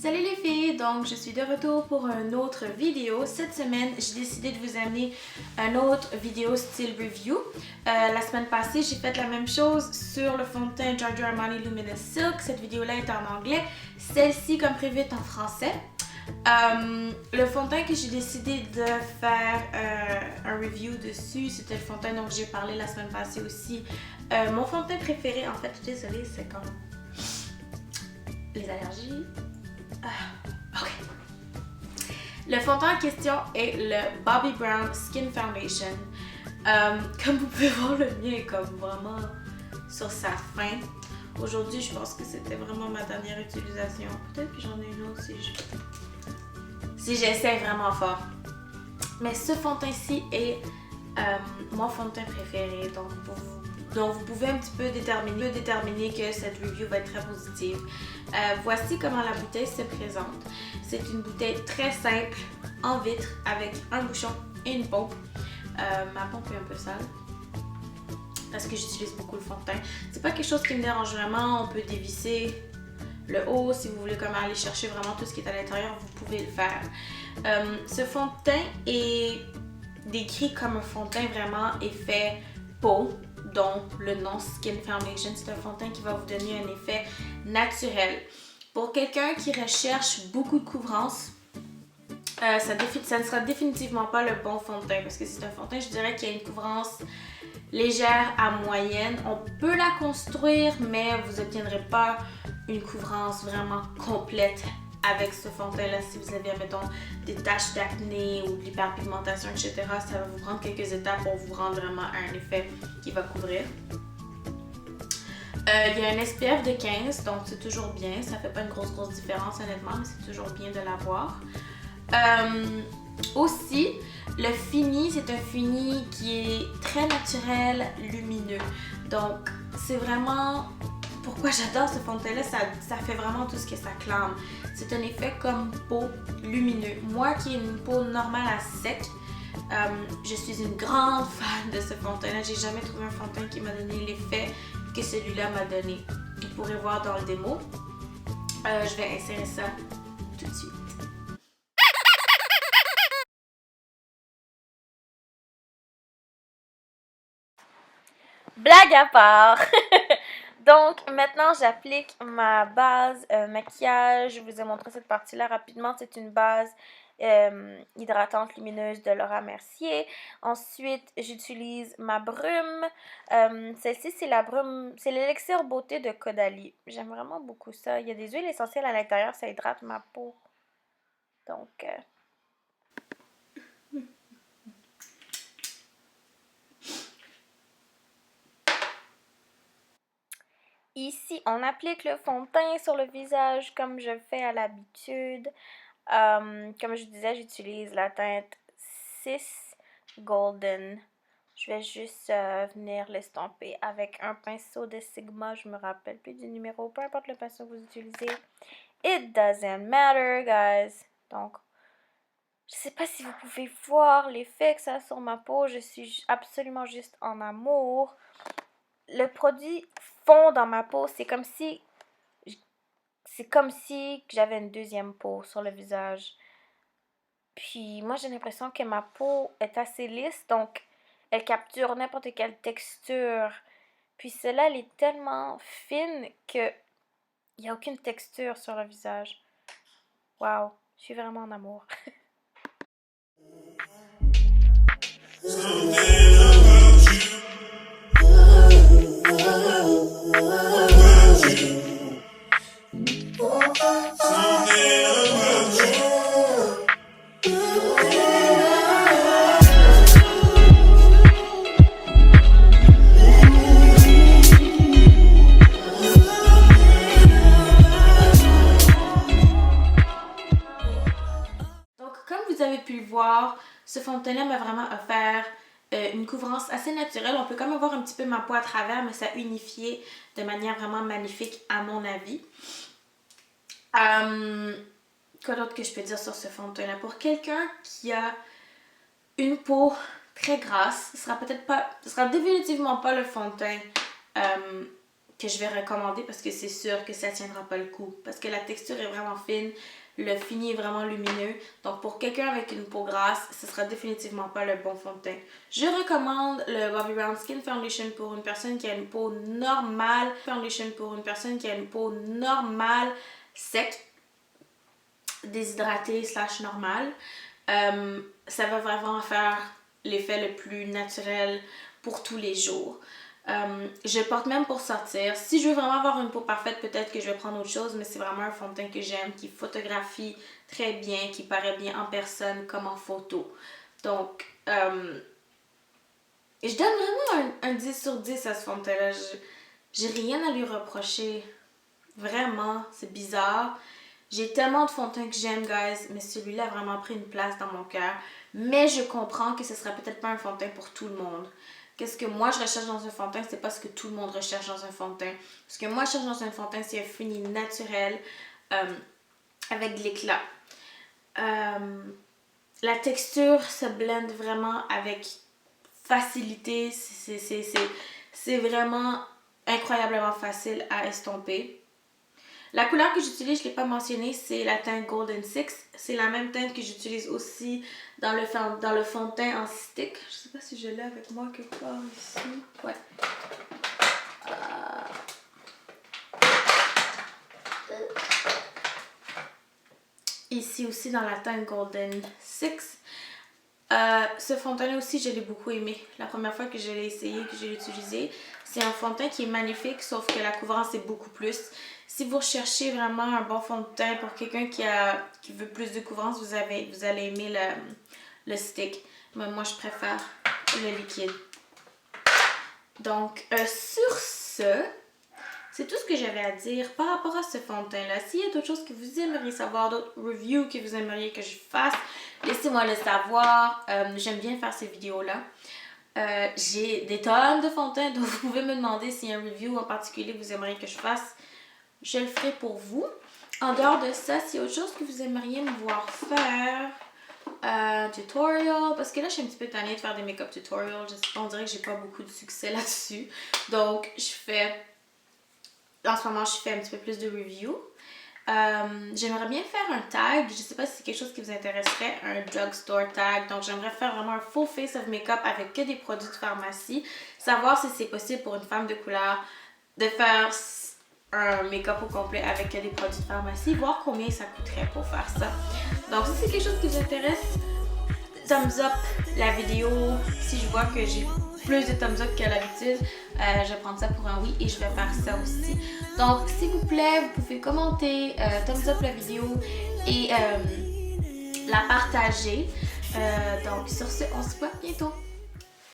Salut les filles, donc je suis de retour pour une autre vidéo. Cette semaine, j'ai décidé de vous amener une autre vidéo style review. La semaine passée, j'ai fait la même chose sur le fond de teint Giorgio Armani Luminous Silk. Cette vidéo-là est en anglais. Celle-ci, comme prévu, est en français. Le fond de teint que j'ai décidé de faire un review dessus, c'était le fond de teint dont j'ai parlé la semaine passée aussi. Mon fond de teint préféré, en fait, je suis désolée, c'est comme les allergies. Ok. Le fond de teint en question est le Bobbi Brown Skin Foundation. Comme vous pouvez voir, le mien est comme vraiment sur sa fin. Aujourd'hui, je pense que c'était vraiment ma dernière utilisation. Peut-être que j'en ai une autre si j'essaie vraiment fort. Mais ce fond de teint-ci est mon fond de teint préféré. Donc vous pouvez un petit peu déterminer que cette review va être très positive. Voici comment la bouteille se présente. C'est une bouteille très simple, en vitre, avec un bouchon et une pompe. Ma pompe est un peu sale parce que j'utilise beaucoup le fond de teint. C'est pas quelque chose qui me dérange vraiment. On peut dévisser le haut. Si vous voulez comme aller chercher vraiment tout ce qui est à l'intérieur, vous pouvez le faire. Ce fond de teint est décrit comme un fond de teint vraiment effet peau, dont le nom Skin Foundation. C'est un fond de teint qui va vous donner un effet naturel. Pour quelqu'un qui recherche beaucoup de couvrance, ça ne sera définitivement pas le bon fond de teint parce que c'est un fond de teint, je dirais, qui a une couvrance légère à moyenne. On peut la construire, mais vous n'obtiendrez pas une couvrance vraiment complète avec ce fond de teint-là. Si vous avez, mettons, des taches d'acné ou de l'hyperpigmentation, etc., ça va vous prendre quelques étapes pour vous rendre vraiment à un effet qui va couvrir. Il y a un SPF de 15, donc c'est toujours bien. Ça fait pas une grosse différence, honnêtement, mais c'est toujours bien de l'avoir. Aussi, le fini, c'est un fini qui est très naturel, lumineux. Donc, c'est vraiment... Pourquoi j'adore ce fond de teint-là, ça fait vraiment tout ce que ça clame. C'est un effet comme peau lumineux. Moi qui ai une peau normale à sec, je suis une grande fan de ce fond de teint-là. J'ai jamais trouvé un fond de teint qui m'a donné l'effet que celui-là m'a donné. Vous pourrez voir dans le démo. Je vais insérer ça tout de suite. Blague à part! Donc, maintenant, j'applique ma base maquillage. Je vous ai montré cette partie-là rapidement. C'est une base hydratante lumineuse de Laura Mercier. Ensuite, j'utilise ma brume. Celle-ci, c'est la brume, c'est l'élixir beauté de Caudalie. J'aime vraiment beaucoup ça. Il y a des huiles essentielles à l'intérieur, ça hydrate ma peau. Donc... Ici, on applique le fond de teint sur le visage comme je fais à l'habitude. Comme je disais, j'utilise la teinte 6 Golden. Je vais juste venir l'estomper avec un pinceau de Sigma. Je me rappelle plus du numéro, peu importe le pinceau que vous utilisez. It doesn't matter, guys. Donc, je sais pas si vous pouvez voir l'effet que ça a sur ma peau. Je suis absolument juste en amour. Le produit fond dans ma peau. C'est comme si j'avais une deuxième peau sur le visage. Puis moi, j'ai l'impression que ma peau est assez lisse, donc elle capture n'importe quelle texture. Puis celle-là, elle est tellement fine que il n'y a aucune texture sur le visage. Waouh, je suis vraiment en amour. Vous avez pu le voir, ce fond de teint-là m'a vraiment offert une couvrance assez naturelle. On peut quand même voir un petit peu ma peau à travers, mais ça unifié de manière vraiment magnifique à mon avis. Quoi d'autre que je peux dire sur ce fond de teint-là? Pour quelqu'un qui a une peau très grasse, ce sera définitivement pas le fond de teint que je vais recommander parce que c'est sûr que ça tiendra pas le coup. Parce que la texture est vraiment fine, le fini est vraiment lumineux. Donc pour quelqu'un avec une peau grasse, ce sera définitivement pas le bon fond de teint. Je recommande le Bobbi Brown Skin Foundation pour une personne qui a une peau normale. Foundation pour une personne qui a une peau normale, sec, déshydratée / normale. Ça va vraiment faire l'effet le plus naturel pour tous les jours. Je porte même pour sortir. Si je veux vraiment avoir une peau parfaite, peut-être que je vais prendre autre chose, mais c'est vraiment un fond de teint que j'aime, qui photographie très bien, qui paraît bien en personne comme en photo. Donc, je donne vraiment un 10 sur 10 à ce fond de teint-là. J'ai rien à lui reprocher. Vraiment, c'est bizarre. J'ai tellement de fond de teint que j'aime, guys, mais celui-là a vraiment pris une place dans mon cœur. Mais je comprends que ce sera peut-être pas un fond de teint pour tout le monde. Qu'est-ce que moi je recherche dans un fond de teint, c'est pas ce que tout le monde recherche dans un fond de teint. Ce que moi je cherche dans un fond de teint, c'est un fini naturel avec de l'éclat. La texture se blende vraiment avec facilité. C'est vraiment incroyablement facile à estomper. La couleur que j'utilise, je ne l'ai pas mentionné, c'est la teinte Golden Six. C'est la même teinte que j'utilise aussi dans le fond de teint en stick. Je ne sais pas si je l'ai avec moi quelque part ici. Ouais. Ici aussi dans la teinte Golden Six. Ce fond de teint aussi, je l'ai beaucoup aimé. La première fois que je l'ai essayé, que je l'ai utilisé, c'est un fond de teint qui est magnifique, sauf que la couvrance est beaucoup plus. Si vous recherchez vraiment un bon fond de teint pour quelqu'un qui veut plus de couvrance, vous allez aimer le stick. Mais moi, je préfère le liquide. Donc, sur ce, c'est tout ce que j'avais à dire par rapport à ce fond de teint-là. S'il y a d'autres choses que vous aimeriez savoir, d'autres reviews que vous aimeriez que je fasse, laissez-moi le savoir. J'aime bien faire ces vidéos-là. J'ai des tonnes de fond de teint, donc vous pouvez me demander s'il y a un review en particulier que vous aimeriez que je fasse. Je le ferai pour vous. En dehors de ça, s'il y a autre chose que vous aimeriez me voir faire, tutorial, parce que là je suis un petit peu tannée de faire des make-up tutorials. On dirait que j'ai pas beaucoup de succès là-dessus. Donc en ce moment je fais un petit peu plus de review. J'aimerais bien faire un tag, je sais pas si c'est quelque chose qui vous intéresserait, un drugstore tag. Donc j'aimerais faire vraiment un full face of make-up avec que des produits de pharmacie. Savoir si c'est possible pour une femme de couleur de faire un make-up au complet avec des produits de pharmacie, voir combien ça coûterait pour faire ça. Donc si c'est quelque chose qui vous intéresse, thumbs up la vidéo. Si je vois que j'ai plus de thumbs up qu'à l'habitude, je vais prendre ça pour un oui et je vais faire ça aussi. Donc s'il vous plaît, vous pouvez commenter, thumbs up la vidéo et la partager. Donc sur ce, on se voit bientôt.